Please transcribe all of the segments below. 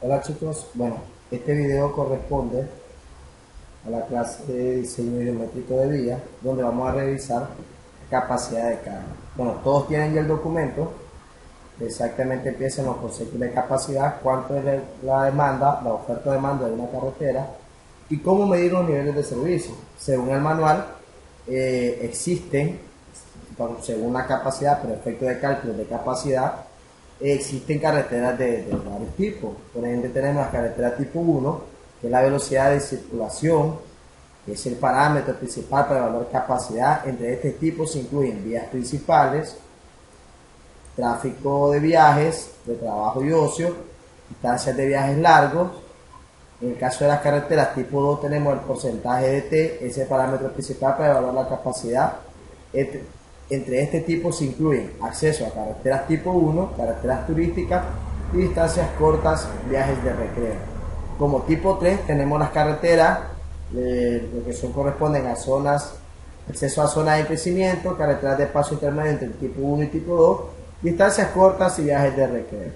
Hola chicos, bueno, este video corresponde a la clase de diseño geométrico de vía, donde vamos a revisar capacidad de carga. Bueno, todos tienen ya el documento, exactamente empiezan los conceptos de capacidad, cuánto es la demanda, la oferta-demanda de una carretera y cómo medir los niveles de servicio. Según el manual, existen, bueno, según la capacidad, por efecto de cálculo de capacidad, existen carreteras de varios tipos. Por ejemplo, tenemos la carretera tipo 1, que es la velocidad de circulación, que es el parámetro principal para evaluar capacidad. Entre este tipo se incluyen vías principales, tráfico de viajes, de trabajo y ocio, distancias de viajes largos. En el caso de las carreteras tipo 2 tenemos el porcentaje de T, ese parámetro principal para evaluar la capacidad. Entre este tipo se incluyen acceso a carreteras tipo 1, carreteras turísticas y distancias cortas, viajes de recreo. Como tipo 3 tenemos las carreteras, lo que corresponden a zonas, acceso a zonas de crecimiento, carreteras de paso intermedio entre el tipo 1 y tipo 2, distancias cortas y viajes de recreo.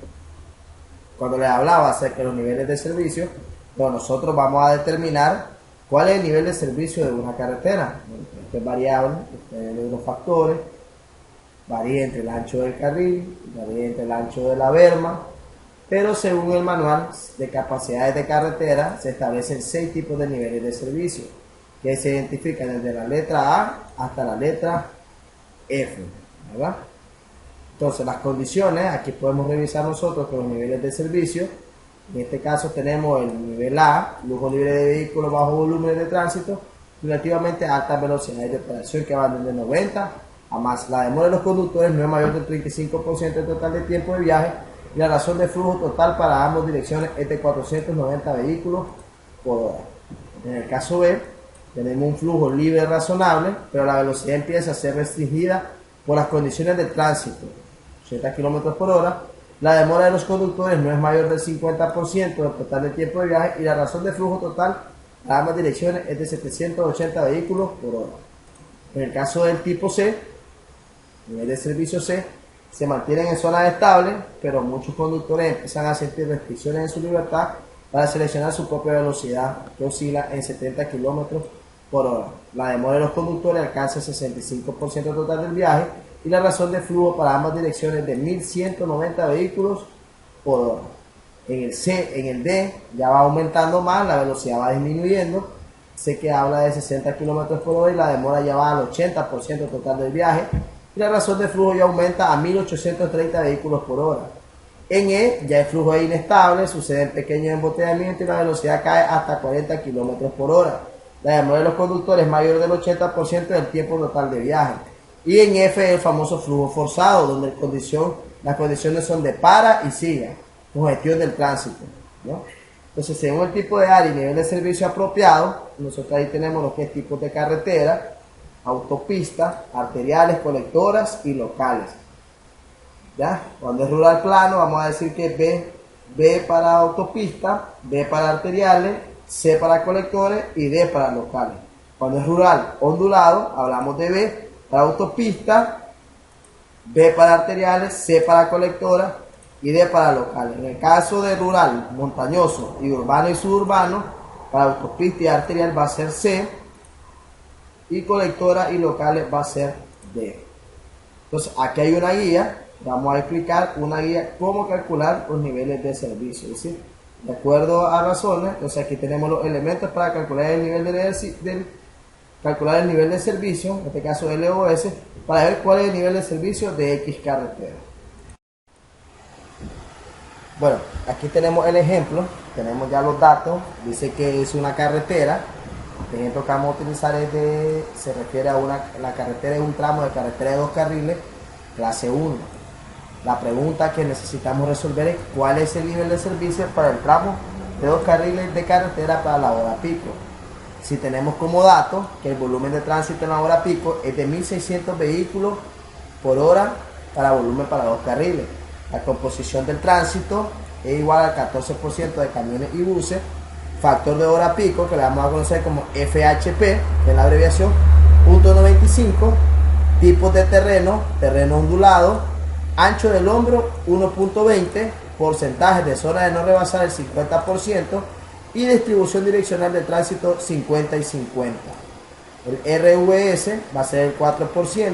Cuando les hablaba acerca de los niveles de servicio, bueno, nosotros vamos a determinar cuál es el nivel de servicio de una carretera. Esto es variable, depende de unos factores, varía entre el ancho del carril, varía entre el ancho de la berma, pero según el manual de capacidades de carretera se establecen 6 tipos de niveles de servicio que se identifican desde la letra A hasta la letra F, ¿verdad? Entonces las condiciones, aquí podemos revisar nosotros con los niveles de servicio. En este caso tenemos el nivel A, flujo libre de vehículos bajo volumen de tránsito, relativamente altas velocidades de operación que van desde 90 a más. La demora de los conductores no es mayor del 35% del total de tiempo de viaje y la razón de flujo total para ambas direcciones es de 490 vehículos por hora. En el caso B, tenemos un flujo libre razonable, pero la velocidad empieza a ser restringida por las condiciones del tránsito, 80 km por hora. La demora de los conductores no es mayor del 50% del total de tiempo de viaje y la razón de flujo total a ambas direcciones es de 780 vehículos por hora. En el caso del tipo C, nivel de servicio C, se mantienen en zonas estables, pero muchos conductores empiezan a sentir restricciones en su libertad para seleccionar su propia velocidad, que oscila en 70 km por hora. La demora de los conductores alcanza el 65% total del viaje y la razón de flujo para ambas direcciones es de 1190 vehículos por hora. En el D ya va aumentando más, la velocidad va disminuyendo, sé que habla de 60 km por hora y la demora ya va al 80% total del viaje y la razón de flujo ya aumenta a 1830 vehículos por hora. En E ya el flujo es inestable, suceden pequeños embotellamientos y la velocidad cae hasta 40 km por hora. La demora de los conductores es mayor del 80% del tiempo total de viaje. Y en F es el famoso flujo forzado, donde las condiciones son de para y siga, congestión del tránsito, ¿no? Entonces, según el tipo de área y nivel de servicio apropiado, nosotros ahí tenemos lo que es tipos de carretera, autopistas, arteriales, colectoras y locales. ¿Ya? Cuando es rural plano, vamos a decir que B para autopista, B para arteriales, C para colectores y D para locales. Cuando es rural ondulado, hablamos de B para autopista, B para arteriales, C para colectoras y D para locales. En el caso de rural, montañoso y urbano y suburbano, para autopista y arterial va a ser C y colectora y locales va a ser D. Entonces aquí hay una guía, vamos a explicar una guía cómo calcular los niveles de servicio, es decir, de acuerdo a razones. Entonces aquí tenemos los elementos para calcular el nivel de servicio, en este caso LOS, para ver cuál es el nivel de servicio de X carretera. Bueno, aquí tenemos el ejemplo, tenemos ya los datos, dice que es una carretera. El ejemplo que vamos a utilizar se refiere a la carretera es un tramo de carretera de 2 carriles, clase 1. La pregunta que necesitamos resolver es cuál es el nivel de servicio para el tramo de 2 carriles de carretera para la hora pico. Si tenemos como dato que el volumen de tránsito en la hora pico es de 1600 vehículos por hora para volumen para 2 carriles. La composición del tránsito es igual al 14% de camiones y buses. Factor de hora pico, que le vamos a conocer como FHP, que es la abreviación, .95. Tipos de terreno ondulado, Ancho del hombro 1.20, porcentaje de zona de no rebasar el 50% y distribución direccional de tránsito 50 y 50. El RVS va a ser el 4%,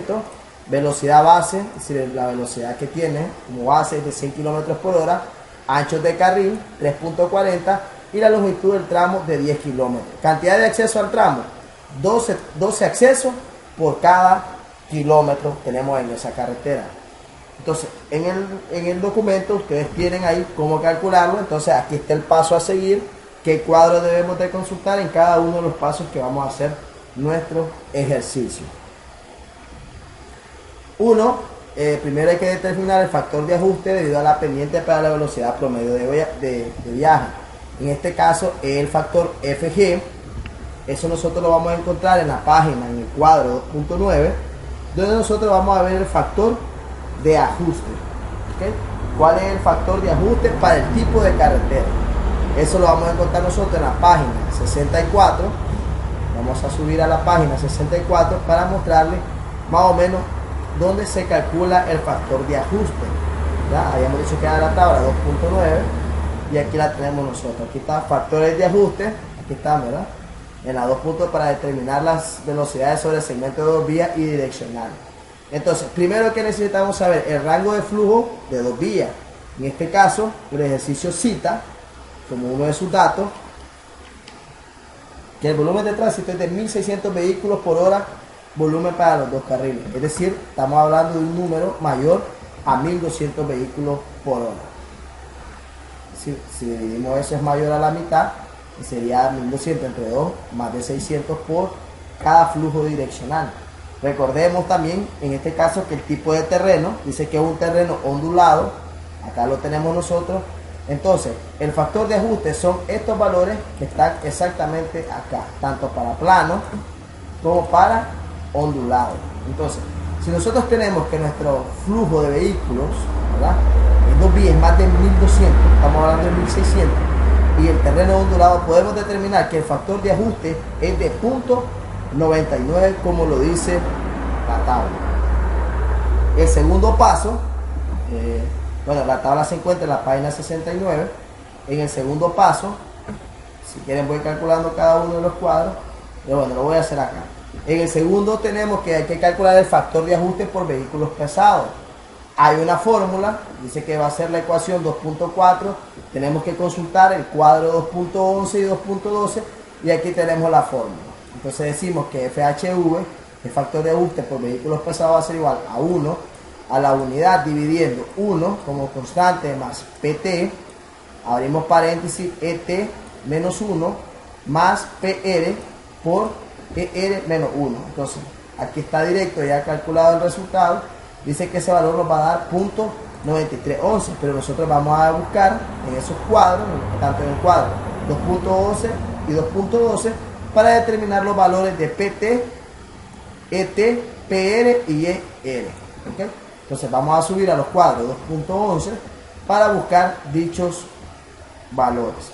velocidad base, es decir, la velocidad que tiene como base es de 100 km por hora, anchos de carril 3.40 y la longitud del tramo de 10 km. Cantidad de acceso al tramo, 12 accesos por cada kilómetro tenemos en esa carretera. Entonces, en el documento ustedes tienen ahí cómo calcularlo. Entonces, aquí está el paso a seguir, qué cuadro debemos de consultar en cada uno de los pasos que vamos a hacer nuestro ejercicio. Primero hay que determinar el factor de ajuste debido a la pendiente para la velocidad promedio de viaje. En este caso es el factor FG. Eso nosotros lo vamos a encontrar en la página, en el cuadro 2.9, donde nosotros vamos a ver el factor de ajuste. ¿Okay? ¿Cuál es el factor de ajuste para el tipo de carretera? Eso lo vamos a encontrar nosotros en la página 64. Vamos a subir a la página 64 para mostrarles más o menos dónde se calcula el factor de ajuste. ¿Ya? Habíamos dicho que era la tabla 2.9 y aquí la tenemos nosotros. Aquí están factores de ajuste, aquí están, ¿verdad? En la 2 puntos para determinar las velocidades sobre el segmento de 2 vías y direccional. Entonces, primero que necesitamos saber el rango de flujo de 2 vías. En este caso, el ejercicio cita como uno de sus datos que el volumen de tránsito es de 1600 vehículos por hora, volumen para los 2 carriles. Es decir, estamos hablando de un número mayor a 1200 vehículos por hora. Si dividimos eso es mayor a la mitad, sería 1200 entre 2 más de 600 por cada flujo direccional. Recordemos también en este caso que el tipo de terreno dice que es un terreno ondulado, acá lo tenemos nosotros. Entonces el factor de ajuste son estos valores que están exactamente acá, tanto para plano como para ondulado. Entonces, si nosotros tenemos que nuestro flujo de vehículos, ¿verdad?, en 2 vías es más de 1200, estamos hablando de 1600, y el terreno ondulado, podemos determinar que el factor de ajuste es de 0.99, como lo dice la tabla. El segundo paso, la tabla se encuentra en la página 69. En el segundo paso, si quieren voy calculando cada uno de los cuadros, pero bueno, lo voy a hacer acá. En el segundo tenemos que hay que calcular el factor de ajuste por vehículos pesados. Hay una fórmula, dice que va a ser la ecuación 2.4, tenemos que consultar el cuadro 2.11 y 2.12 y aquí tenemos la fórmula. Entonces decimos que FHV, el factor de ajuste por vehículos pesados, va a ser igual a 1 a la unidad dividiendo 1 como constante más PT, abrimos paréntesis, ET menos 1 más PR por ER menos 1. Entonces aquí está directo, ya calculado el resultado. Dice que ese valor nos va a dar 0.9311, pero nosotros vamos a buscar en esos cuadros, tanto en el cuadro 2.11 y 2.12, para determinar los valores de PT, ET, PR y ER. ¿Okay? Entonces vamos a subir a los cuadros 2.11 para buscar dichos valores.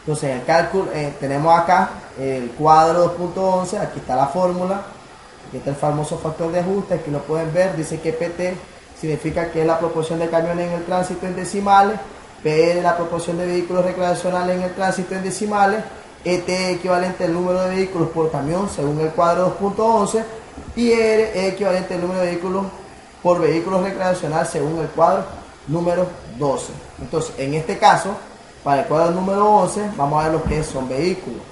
Entonces en el cálculo tenemos acá el cuadro 2.11, aquí está la fórmula. Aquí está el famoso factor de ajuste, aquí lo pueden ver, dice que PT significa que es la proporción de camiones en el tránsito en decimales, PR es la proporción de vehículos recreacionales en el tránsito en decimales, ET es equivalente al número de vehículos por camión según el cuadro 2.11 y ER es equivalente al número de vehículos por vehículos recreacional según el cuadro número 12. Entonces, en este caso, para el cuadro número 11, vamos a ver lo que son vehículos.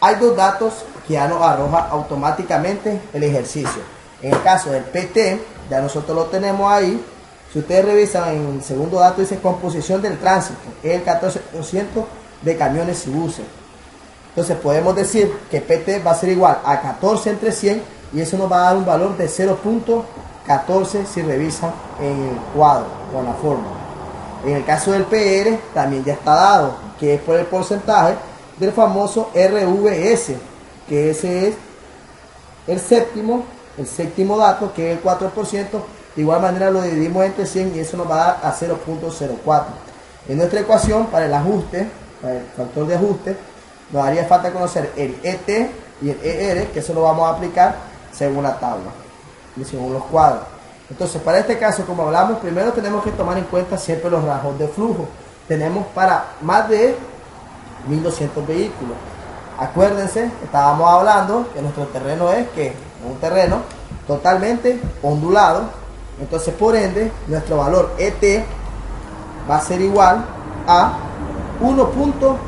Hay 2 datos que ya nos arroja automáticamente el ejercicio. En el caso del PT, ya nosotros lo tenemos ahí. Si ustedes revisan en el segundo dato, dice composición del tránsito, es el 14% de camiones y buses. Entonces podemos decir que PT va a ser igual a 14 entre 100 y eso nos va a dar un valor de 0.14 si revisan en el cuadro con la fórmula. En el caso del PR también ya está dado, que es por el porcentaje del famoso RVS, que ese es el séptimo dato, que es el 4%. De igual manera lo dividimos entre 100 y eso nos va a dar a 0.04. En nuestra ecuación, para el ajuste, para el factor de ajuste, nos haría falta conocer el ET y el ER, que eso lo vamos a aplicar según la tabla y según los cuadros. Entonces, para este caso, como hablamos, primero tenemos que tomar en cuenta siempre los rasgos de flujo. Tenemos para más de 1200 vehículos. Acuérdense, estábamos hablando que nuestro terreno es un terreno totalmente ondulado. Entonces, por ende, nuestro valor ET va a ser igual a 1.5,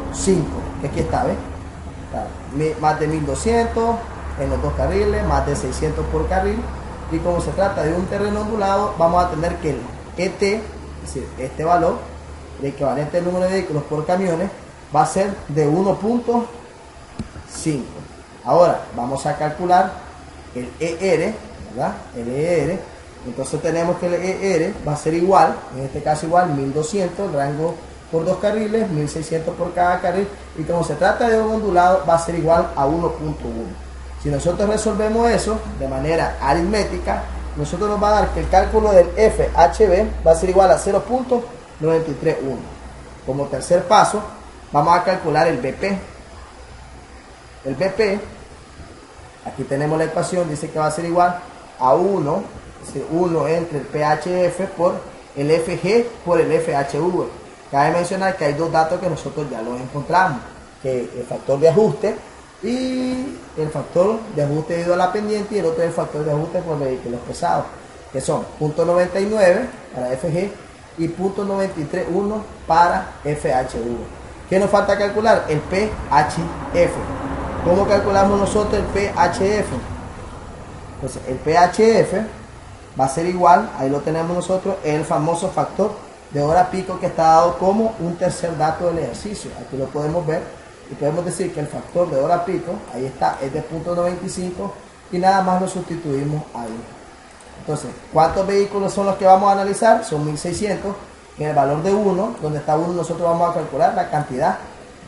que aquí está, ¿ves? Más de 1200 en los dos carriles, más de 600 por carril. Y como se trata de un terreno ondulado, vamos a tener que el ET, es decir, este valor, el equivalente del número de vehículos por camiones, va a ser de 1.5. Ahora vamos a calcular el ER, ¿verdad? El ER. Entonces tenemos que el ER va a ser igual, en este caso igual, 1200, el rango por dos carriles, 1600 por cada carril. Y como se trata de un ondulado, va a ser igual a 1.1. Si nosotros resolvemos eso de manera aritmética, nosotros nos va a dar que el cálculo del FHB va a ser igual a 0.931. Como tercer paso, vamos a calcular el BP. El BP, aquí tenemos la ecuación, dice que va a ser igual a 1, es decir, 1 entre el PHF por el FG por el FHV. Cabe mencionar que hay dos datos que nosotros ya los encontramos, que el factor de ajuste y el factor de ajuste debido a la pendiente, y el otro es el factor de ajuste por vehículos pesados, que son 0.99 para FG y 0.931 para FHV. ¿Qué nos falta calcular? El PHF. ¿Cómo calculamos nosotros el PHF? Entonces, el PHF va a ser igual, ahí lo tenemos nosotros, el famoso factor de hora pico que está dado como un tercer dato del ejercicio. Aquí lo podemos ver. Y podemos decir que el factor de hora pico, ahí está, es de 0.95 y nada más lo sustituimos ahí. Entonces, ¿cuántos vehículos son los que vamos a analizar? Son 1600, en el valor de 1, donde está 1 nosotros vamos a calcular la cantidad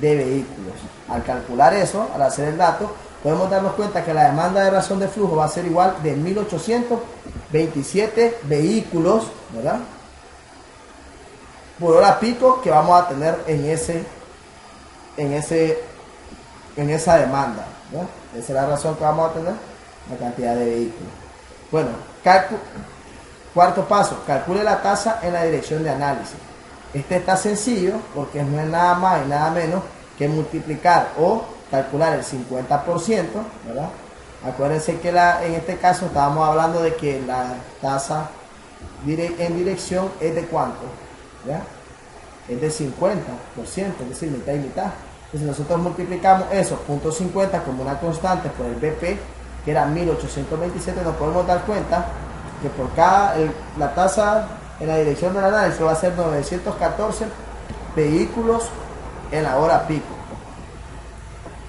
de vehículos. Al calcular eso, al hacer el dato, podemos darnos cuenta que la demanda de razón de flujo va a ser igual de 1827 vehículos, ¿verdad?, por hora pico que vamos a tener en esa demanda, ¿no? Esa es la razón que vamos a tener, la cantidad de vehículos. Bueno, cuarto paso, calcule la tasa en la dirección de análisis. Este está sencillo porque no es nada más y nada menos que multiplicar o calcular el 50%, ¿verdad? Acuérdense que en este caso estábamos hablando de que la tasa en dirección es de ¿cuánto? ¿Ya? Es de 50%, es decir, mitad y mitad. Entonces nosotros multiplicamos eso, 0.50 como una constante por el BP, que era 1827, nos podemos dar cuenta que por la tasa en la dirección del análisis va a ser 914 vehículos en la hora pico.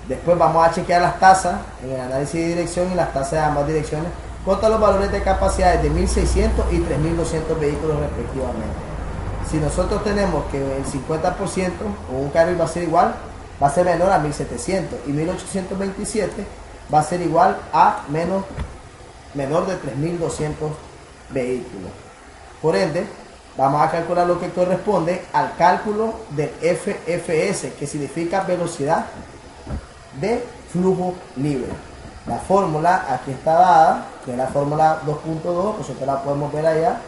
Después vamos a chequear las tasas en el análisis de dirección y las tasas de ambas direcciones contra los valores de capacidades de 1600 y 3200 vehículos respectivamente. Si nosotros tenemos que el 50% o un carril va a ser igual, va a ser menor a 1700 y 1827 va a ser igual a menor de 3200 vehículos. Por ende, vamos a calcular lo que corresponde al cálculo del FFS, que significa velocidad de flujo libre. La fórmula aquí está dada, que es la fórmula 2.2, nosotros la podemos ver allá.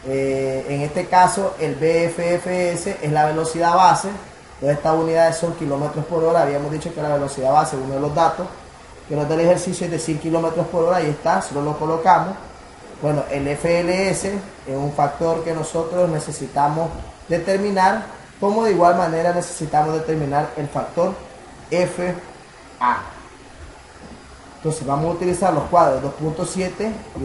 En este caso el BFFS es la velocidad base. Todas estas unidades son kilómetros por hora. Habíamos dicho que la velocidad base, uno de los datos que nos da el ejercicio, es de 100 kilómetros por hora. Ahí está, solo lo colocamos. Bueno, el FLS es un factor que nosotros necesitamos determinar, como de igual manera necesitamos determinar el factor FA. Entonces vamos a utilizar los cuadros 2.7 y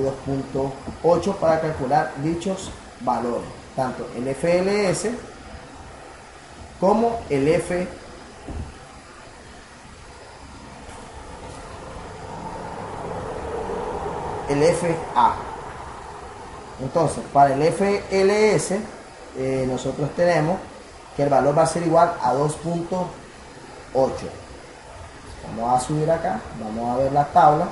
2.8 para calcular dichos valores, tanto el FLS como el FA. Entonces, para el FLS nosotros tenemos que el valor va a ser igual a 2.8. Vamos a subir acá, vamos a ver la tabla.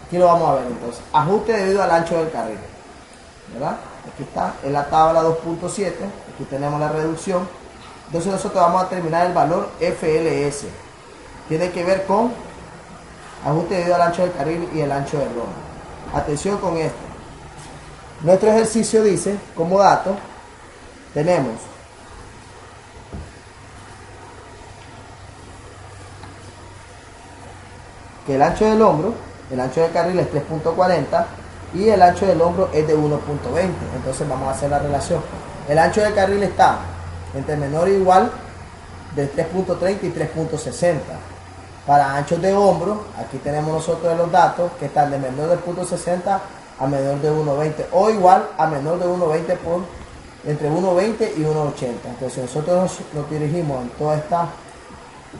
Aquí lo vamos a ver entonces. Ajuste debido al ancho del carril, ¿verdad? Aquí está, en la tabla 2.7, aquí tenemos la reducción Entonces nosotros vamos a determinar el valor FLS. Tiene que ver con ajuste debido al ancho del carril y el ancho del lomo. Atención con esto. Nuestro ejercicio dice, como dato, tenemos que el ancho del hombro, el ancho del carril es 3.40 y el ancho del hombro es de 1.20. Entonces vamos a hacer la relación. El ancho del carril está entre menor e igual de 3.30 y 3.60. Para anchos de hombro, aquí tenemos nosotros los datos que están de menor de 0.60 a menor de 1.20 o igual a menor de 1.20 por entre 1.20 y 1.80. Entonces si nosotros nos dirigimos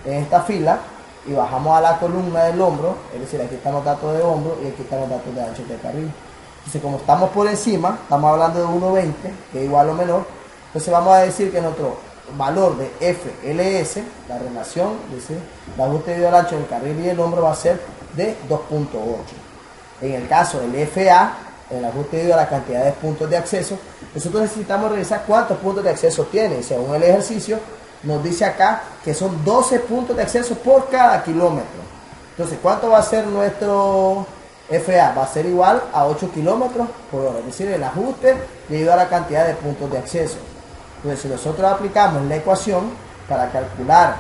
en esta fila y bajamos a la columna del hombro, es decir, aquí están los datos de hombro y aquí están los datos de ancho de carril. Entonces como estamos por encima, estamos hablando de 1.20, que es igual o menor, entonces vamos a decir que nuestro valor de FLS, la relación, dice, el ajuste debido al ancho del carril y el hombro va a ser de 2.8. En el caso del FA, el ajuste debido a la cantidad de puntos de acceso, nosotros necesitamos revisar cuántos puntos de acceso tiene. Según el ejercicio, nos dice acá que son 12 puntos de acceso por cada kilómetro. Entonces, ¿cuánto va a ser nuestro FA? Va a ser igual a 8 kilómetros por hora, es decir, el ajuste debido a la cantidad de puntos de acceso. Entonces, si nosotros aplicamos la ecuación para calcular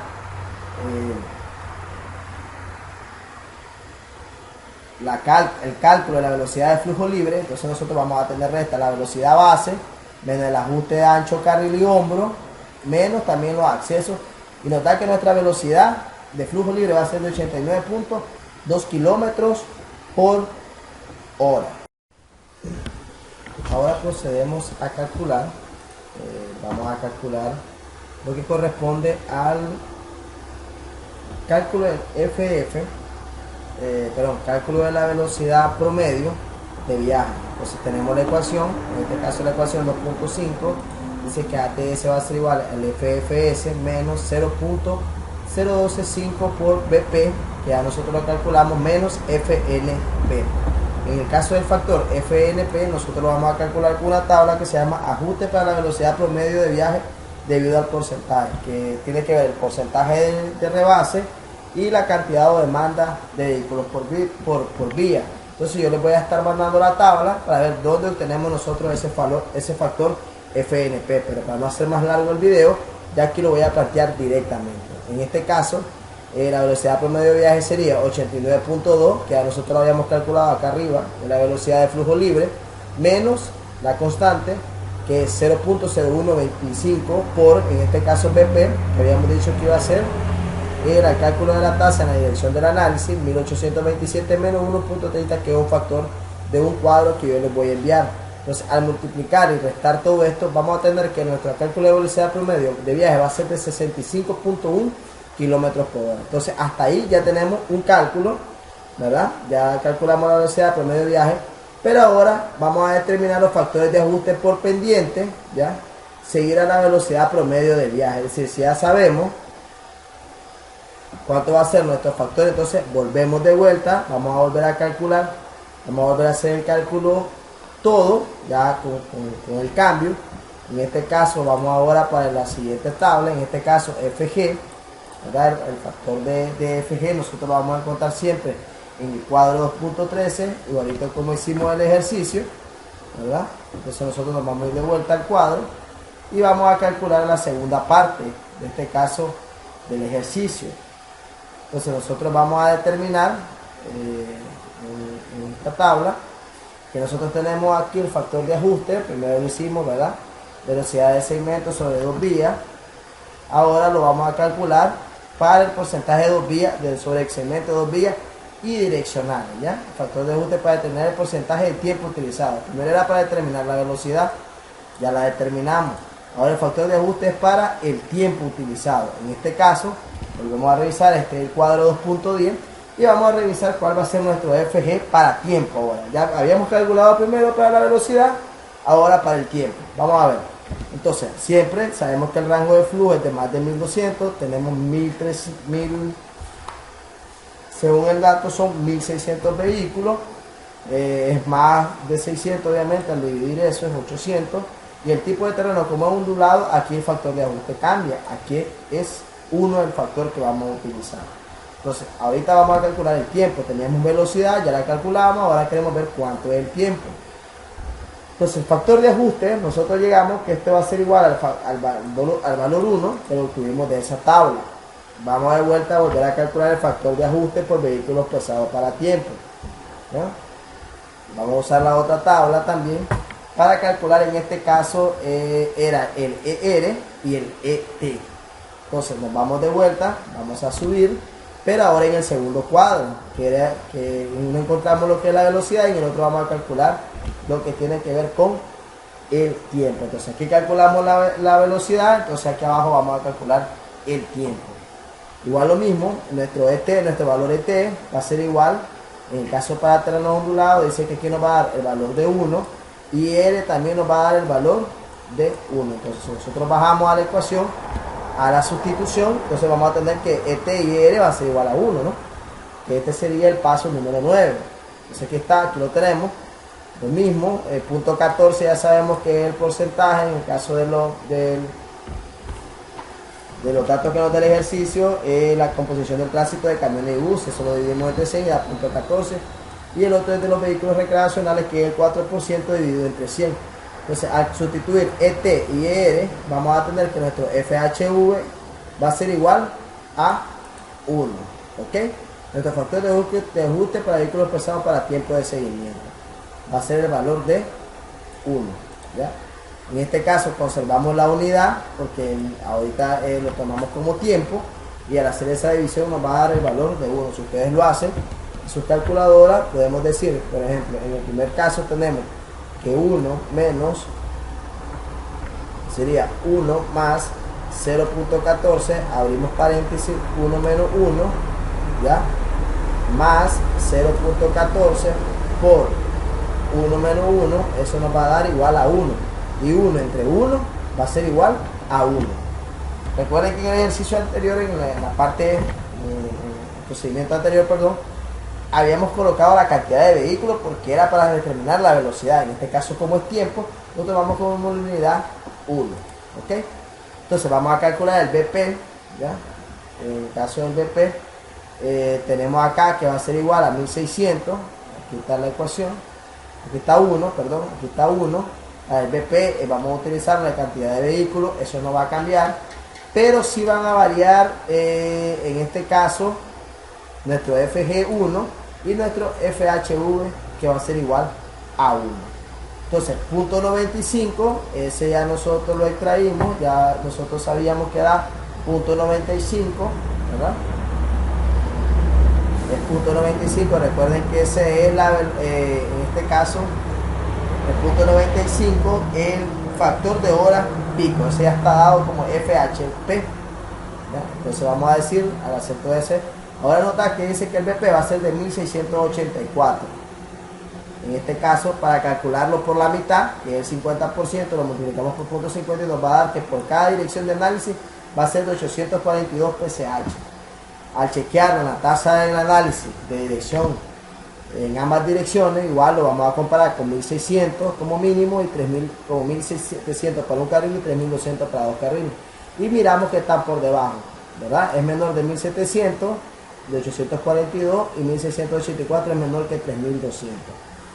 el cálculo de la velocidad de flujo libre, entonces nosotros vamos a tener resta la velocidad base, menos el ajuste de ancho, carril y hombro, menos también los accesos, y nos da que nuestra velocidad de flujo libre va a ser de 89.2 kilómetros por hora. Ahora procedemos a calcular, vamos a calcular lo que corresponde al cálculo del cálculo de la velocidad promedio de viaje. Entonces tenemos la ecuación, en este caso la ecuación 2.5, dice que ATS va a ser igual al FFS menos 0.0125 por BP, que ya nosotros lo calculamos, menos FNP. En el caso del factor FNP, nosotros lo vamos a calcular con una tabla que se llama ajuste para la velocidad promedio de viaje debido al porcentaje, que tiene que ver el porcentaje de rebase y la cantidad o demanda de vehículos por vía. Entonces yo les voy a estar mandando la tabla para ver dónde obtenemos nosotros ese factor FNP, pero para no hacer más largo el video, ya aquí lo voy a plantear directamente. En este caso, la velocidad promedio de viaje sería 89.2, que a nosotros lo habíamos calculado acá arriba, de la velocidad de flujo libre, menos la constante, que es 0.0125 por, en este caso, BP, que habíamos dicho que iba a ser, era el cálculo de la tasa en la dirección del análisis, 1827 menos 1.30, que es un factor de un cuadro que yo les voy a enviar. Entonces, al multiplicar y restar todo esto, vamos a tener que nuestro cálculo de velocidad promedio de viaje va a ser de 65.1 kilómetros por hora. Entonces, hasta ahí ya tenemos un cálculo, ¿verdad? Ya calculamos la velocidad promedio de viaje, pero ahora vamos a determinar los factores de ajuste por pendiente, ¿ya? Seguir a la velocidad promedio de viaje. Es decir, si ya sabemos cuánto va a ser nuestro factor, entonces volvemos de vuelta, vamos a volver a calcular, vamos a volver a hacer el cálculo todo, ya con el cambio. En este caso vamos ahora para la siguiente tabla, en este caso FG, ¿verdad? El factor de FG nosotros lo vamos a encontrar siempre en el cuadro 2.13, igualito como hicimos el ejercicio, ¿verdad? Entonces nosotros nos vamos a ir de vuelta al cuadro y vamos a calcular la segunda parte, de este caso del ejercicio. Entonces nosotros vamos a determinar en esta tabla que nosotros tenemos aquí el factor de ajuste, primero lo hicimos, ¿verdad? Velocidad de segmento sobre 2 vías. Ahora lo vamos a calcular para el porcentaje de 2 vías, sobre el segmento de 2 vías y direccionales, ¿ya? El factor de ajuste para determinar el porcentaje de tiempo utilizado. Primero era para determinar la velocidad, ya la determinamos. Ahora el factor de ajuste es para el tiempo utilizado. En este caso, volvemos a revisar, este es el cuadro 2.10 y vamos a revisar cuál va a ser nuestro FG para tiempo ahora. Ya habíamos calculado primero para la velocidad, ahora para el tiempo. Vamos a ver. Entonces, siempre sabemos que el rango de flujo es de más de 1200, tenemos 1000, según el dato son 1600 vehículos, es más de 600 obviamente, al dividir eso es 800, Y el tipo de terreno, como es ondulado, aquí el factor de ajuste cambia. Aquí es 1 el factor que vamos a utilizar. Entonces, ahorita vamos a calcular el tiempo. Teníamos velocidad, ya la calculamos, ahora queremos ver cuánto es el tiempo. Entonces, el factor de ajuste, nosotros llegamos que este va a ser igual al valor 1 que lo obtuvimos de esa tabla. Vamos de vuelta a volver a calcular el factor de ajuste por vehículos pesados para tiempo, ¿no? Vamos a usar la otra tabla también para calcular, en este caso era el ER y el ET. Entonces nos vamos de vuelta, vamos a subir, pero ahora en el segundo cuadro, que en uno encontramos lo que es la velocidad y en el otro vamos a calcular lo que tiene que ver con el tiempo. Entonces aquí calculamos la velocidad, entonces aquí abajo vamos a calcular el tiempo. Igual lo mismo, nuestro valor ET va a ser igual, en el caso para terreno ondulado, dice que aquí nos va a dar el valor de 1 y R también nos va a dar el valor de 1. Entonces si nosotros bajamos a la ecuación, a la sustitución, entonces vamos a tener que ET y R va a ser igual a 1, ¿no? Que este sería el paso número 9. Entonces aquí está, aquí lo tenemos. Lo mismo, el punto 14 ya sabemos que es el porcentaje en el caso de los datos que nos da el ejercicio, la composición del tránsito de camiones y buses. Eso lo dividimos entre 100 y da punto 14. Y el otro es de los vehículos recreacionales, que es el 4% dividido entre 100. Entonces, al sustituir ET y ER, vamos a tener que nuestro FHV va a ser igual a 1. ¿Ok? Nuestro factor de ajuste para vehículos pesados para tiempo de seguimiento va a ser el valor de 1. ¿Ya? En este caso conservamos la unidad porque ahorita lo tomamos como tiempo, y al hacer esa división nos va a dar el valor de 1. Si ustedes lo hacen en su calculadora, podemos decir, por ejemplo, en el primer caso tenemos que 1 menos, sería 1 más 0.14, abrimos paréntesis, 1 menos 1, ¿ya? Más 0.14 por 1 menos 1, eso nos va a dar igual a 1. Y 1 entre 1 va a ser igual a 1. Recuerden que en el ejercicio anterior, en la parte, en el procedimiento anterior, perdón, habíamos colocado la cantidad de vehículos porque era para determinar la velocidad. En este caso, como es tiempo, nosotros vamos como unidad 1. ¿Ok? Entonces vamos a calcular el BP, ¿ya? En el caso del BP, tenemos acá que va a ser igual a 1600. Aquí está la ecuación. Aquí está 1, perdón, aquí está 1. El BP, vamos a utilizar la cantidad de vehículos, eso no va a cambiar, pero sí van a variar, en este caso, nuestro FG1 y nuestro FHV, que va a ser igual a 1. Entonces, punto 95, ese ya nosotros lo extraímos, ya nosotros sabíamos que era punto 95, ¿verdad? El punto 95, recuerden que ese es en este caso, el punto 95 es el factor de hora pico, ese ya está dado como FHP. ¿Ya? Entonces vamos a decir, al hacer todo ese, ahora nota que dice que el BP va a ser de 1684. En este caso, para calcularlo por la mitad, que es el 50%, lo multiplicamos por punto 50 y nos va a dar que por cada dirección de análisis va a ser de 842 PSH. Al chequearlo en la tasa del análisis de dirección en ambas direcciones, igual lo vamos a comparar con 1600 como mínimo y 3000 como 1700 para un carril y 3200 para dos carriles, y miramos que están por debajo, ¿verdad? Es menor de 1700, de 842, y 1684 es menor que 3200.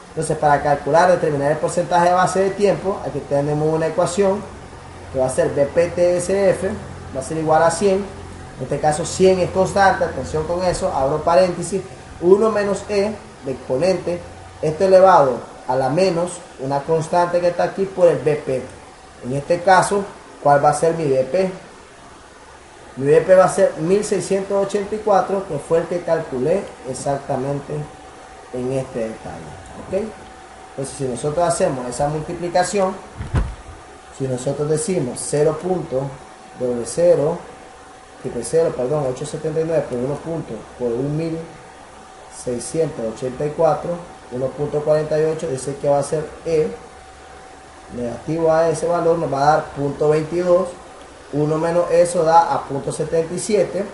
Entonces, para calcular, determinar el porcentaje de base de tiempo, aquí tenemos una ecuación que va a ser BPTSF, va a ser igual a 100. En este caso 100 es constante, atención con eso, abro paréntesis, 1 menos E de exponente, esto elevado a la menos una constante que está aquí por el BP. En este caso, ¿cuál va a ser mi BP? Mi BP va a ser 1684, que fue el que calculé exactamente en este detalle. ¿Ok? Entonces, si nosotros hacemos esa multiplicación, si nosotros decimos 0.00, perdón, 879 por 1 punto por 1684, 1.48, dice que va a ser E negativo a ese valor, nos va a dar 0.22, 1 menos eso da a 0.77,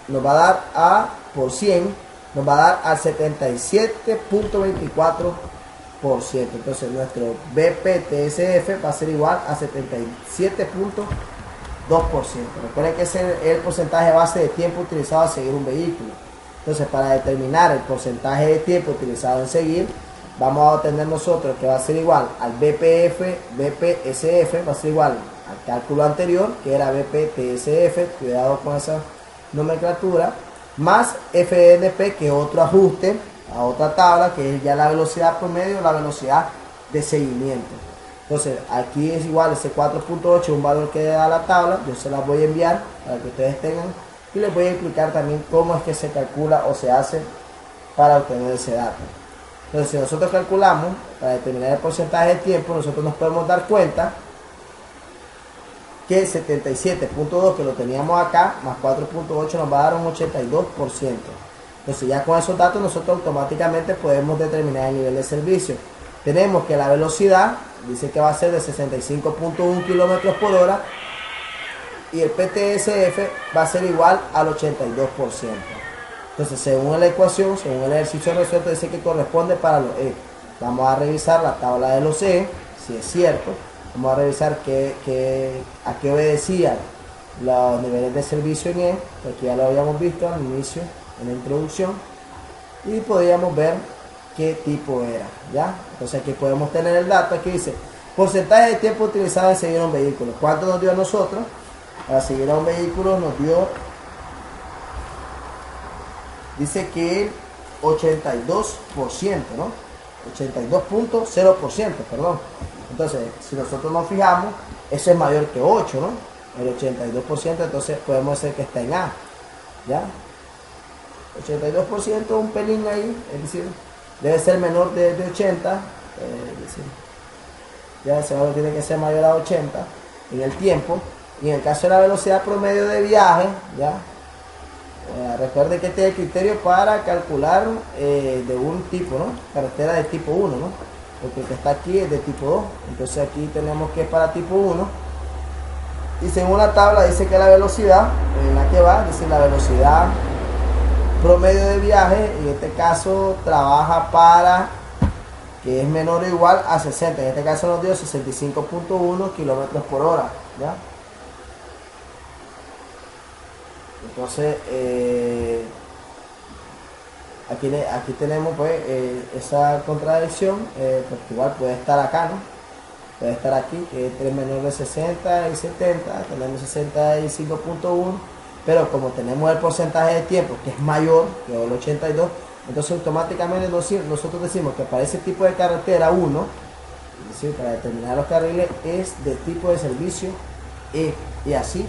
nos va a dar a por 100, nos va a dar a 77.24%. Entonces nuestro BPTSF va a ser igual a 77.2%. Recuerden que ese es el porcentaje base de tiempo utilizado a seguir un vehículo. Entonces, para determinar el porcentaje de tiempo utilizado en seguir, vamos a obtener nosotros que va a ser igual al BPSF, va a ser igual al cálculo anterior, que era BPTSF, cuidado con esa nomenclatura, más FNP, que es otro ajuste a otra tabla, que es ya la velocidad promedio, la velocidad de seguimiento. Entonces, aquí es igual ese 4.8, un valor que da la tabla, yo se las voy a enviar para que ustedes tengan, y les voy a explicar también cómo es que se calcula o se hace para obtener ese dato. Entonces, si nosotros calculamos para determinar el porcentaje de tiempo, nosotros nos podemos dar cuenta que 77.2, que lo teníamos acá, más 4.8 nos va a dar un 82%. Entonces, ya con esos datos nosotros automáticamente podemos determinar el nivel de servicio. Tenemos que la velocidad dice que va a ser de 65.1 kilómetros por hora y el PTSF va a ser igual al 82%. Entonces, según la ecuación, según el ejercicio resuelto, dice que corresponde para los E. Vamos a revisar la tabla de los E, si es cierto. Vamos a revisar a qué obedecían los niveles de servicio en E, porque ya lo habíamos visto al inicio, en la introducción, y podíamos ver qué tipo era, ¿ya? Entonces aquí podemos tener el dato, aquí dice, porcentaje de tiempo utilizado en seguir un vehículo. ¿Cuánto nos dio a nosotros? Para seguir a un vehículo nos dio, dice que el 82%, ¿no? 82.0%, perdón. Entonces, si nosotros nos fijamos, eso es mayor que 8, ¿no? El 82%, entonces podemos decir que está en A, ¿ya? 82%, un pelín ahí, es decir, debe ser menor de 80, es decir, ya ese valor tiene que ser mayor a 80 en el tiempo. Y en el caso de la velocidad promedio de viaje, ya, recuerde que este es el criterio para calcular de un tipo, ¿no? Carretera de tipo 1, ¿no? Porque el que está aquí es de tipo 2. Entonces aquí tenemos que es para tipo 1. Y según la tabla dice que la velocidad en la que va, dice la velocidad promedio de viaje, en este caso trabaja para que es menor o igual a 60. En este caso nos dio 65.1 kilómetros por hora, ¿ya? Entonces, aquí tenemos pues esa contradicción, porque igual puede estar acá, ¿no? Puede estar aquí, que es 3 menor de 60 y 70, tenemos 65.1, pero como tenemos el porcentaje de tiempo que es mayor que el 82, entonces automáticamente nosotros decimos que para ese tipo de carretera 1, es decir, para determinar los carriles, es de tipo de servicio E, y así